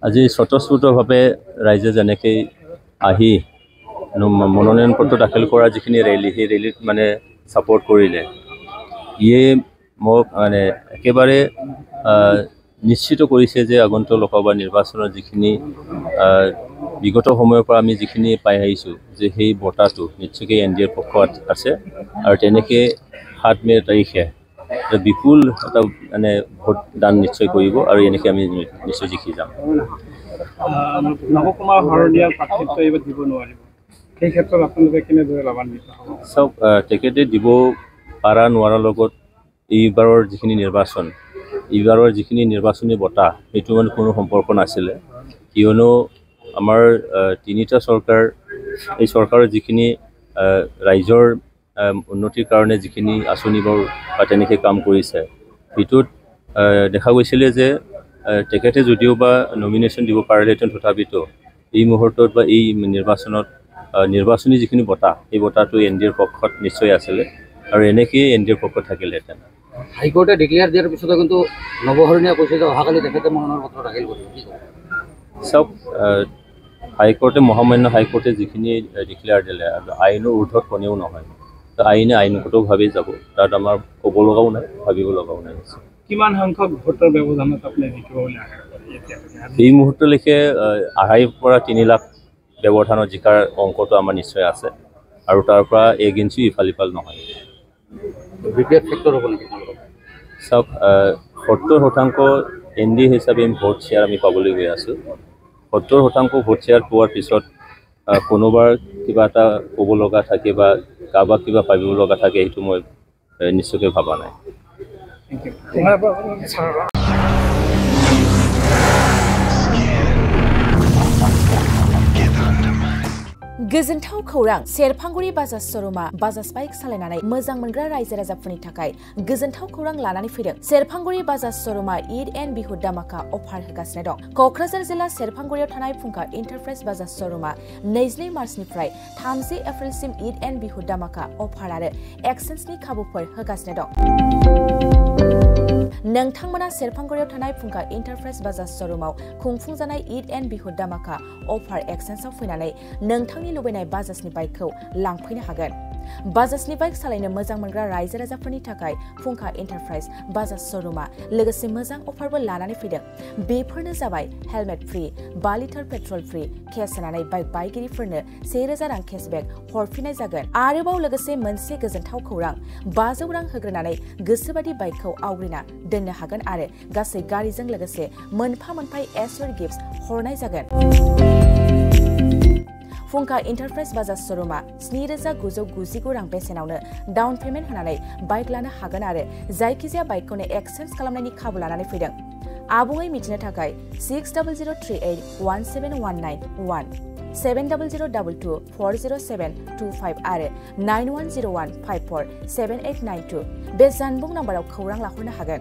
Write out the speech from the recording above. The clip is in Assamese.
আজি স্বতঃস্ফূৰ্তভাৱে ৰাইজে যেনেকৈ আহি মনোনয়ন পত্ৰ দাখিল কৰা যিখিনি ৰেলী সেই ৰেলীত মানে ছাপোৰ্ট কৰিলে ইয়ে মোক মানে একেবাৰে নিশ্চিত কৰিছে যে আগন্তুক লোকসভা নিৰ্বাচনৰ যিখিনি বিগত সময়ৰ পৰা আমি যিখিনি পাই আহিছোঁ যে সেই বঁটাটো নিশ্চয়কৈ NDAৰ পক্ষত আছে আৰু তেনেকৈ 7 মে তাৰিখে বিপুল এটা মানে ভোট দান নিশ্চয় কৰিব আৰু এনেকৈ আমি নিশ্চয় জিকি যাম। নৱকুমাৰ শৰণীয়াৰ প্ৰাৰ্থিত্ব এইবাৰ দিব নোৱাৰিব, সেই ক্ষেত্ৰত আপোনালোকে কেনেদৰে লাভান্বিত হ'ব? চাওক, তেখেতে দিব পাৰা নোৱাৰাৰ লগত এইবাৰৰ যিখিনি নিৰ্বাচনী বঁটা সেইটো মানে কোনো সম্পৰ্ক নাছিলে, কিয়নো আমাৰ 3টা চৰকাৰ, এই চৰকাৰৰ যিখিনি ৰাইজৰ উন্নতিৰ কাৰণে যিখিনি আঁচনিবোৰ বা তেনেকৈ কাম কৰিছে সেইটোত দেখা গৈছিলে যে তেখেতে যদিও বা নমিনেশ্যন দিব পাৰিলেহেঁতেন তথাপিতো এই মুহূৰ্তত বা এই নিৰ্বাচনী যিখিনি বঁটা এই বঁটাটো NDAৰ পক্ষত নিশ্চয় আছিলে আৰু এনেকৈয়ে NDAৰ পক্ষত থাকিলেহেঁতেন। হাইকোৰ্টে ডিক্লেয়াৰ দিয়াৰ পিছতো কিন্তু নৱশৰণীয়া কৈছে যে অহাকালি তেখেতে মনোনয়ন পত্ৰ দাখিল কৰিব। চাওক, হাইকোৰ্টে মহামান্য হাইকোৰ্টে যিখিনি ডিক্লেয়াৰ দিলে আৰু আইনৰ ঊৰ্ধত কোনেও নহয়, আইনে আইনগতভাৱেই যাব, তাত আমাৰ ক'ব লগাও নাই, ভাবিব লগাও নাই। কিমান সংখ্যক ভোটৰ ব্যৱধানত আপুনি জিকিব বুলি আশা কৰে? এই মুহূৰ্তলৈকে 2.5 পৰা 3 লাখ ব্যৱধানত জিকাৰ অংকটো আমাৰ নিশ্চয় আছে আৰু তাৰ পৰা 1 ইঞ্চি ইফাল সিফাল নহয়। চাওক, 70% NDA হিচাপে ভোট শ্বেয়াৰ আমি পাবলৈ গৈ আছোঁ। 70% ভোট শ্বেয়াৰ পোৱাৰ পিছত কোনোবাৰ কিবা এটা ক'ব লগা থাকে বা কাৰোবাক কিবা ভাবিব লগা থাকে, সেইটো মই নিশ্চয়কৈ ভবা নাই। गोजोनथाव खौरां, सेरफांगुरि बाजाज श'रुमा बाजाज बाइक सालायनानै मोजां मोनग्रा रायजो राजाफोरनि थाखाय गोजोनथाव खौरां लानानै फैदों। सेरफांगुरि बाजाज श'रुमा ईद एन्ड बिहु दामाका अफार होगासिनो दं। क'क्राझार जिल्ला सेरफांगुरियाव थानाय फुंखा इन्टारप्राइज बाजाज श'रुमा 22 मार्चनिफ्राय 30 एप्रिलसिम ईद एन्ड बिहु दामाका अफार आरो एक्सचेन्जनि खाबुफोर होगासिनो दं। नोंथांमोना सेरफांगुरियाव थानाय फुंखा इन्टारप्राइज बाजाज श'रुमाव खुंफुंजानाय ईद एन्ड बिहु दामाका अफार एक्सचेन्जआव फैनानै नोंथांनि लुबैनाय बाजाजनि बाइकखौ लांफैनो हागोन। बाजाजनि बाइक सालायनो मोजां मोनग्रा रायजो राजाफोरनि थाखाय फुंखा इन्टारप्राइज बाजाज श'रुमा लोगोसे मोजां अफारबो लानानै फैदों। बेफोरनो जाबाय हेलमेट फ्रि, 2 लिटार पेट्रल फ्रि, केस होनानै बाइक बायगिरिफोरनो 1000 रां केसबेक हरफिननाय जागोन। आरोबाव लोगोसे मोनसे गोजोनथाव खौरां, 500 रां होग्रोनानै गोसोबादि बाइकखौ आवग्रिना दोननो हागोन आरो गासै गारिजों लोगोसे मोनफा एसर गिफ्ट हरनाय जागोन। फुंखा इन्टारप्राइज बाजाज श'रुमा 7999 रां बेसेनावनो डाउन पेमेन्ट होनानै बाइक लानो हागोन आरो जायखिजाया बाइकखौनो एक्सचेन्ज खालामनायनि खाबु लानानै फैदों। आबुङै मिथिनो थाखाय 6003817191 7002240725 आरो 9101547892 बे जानबुं नाम्बाराव खौरां लाहरनो हागोन।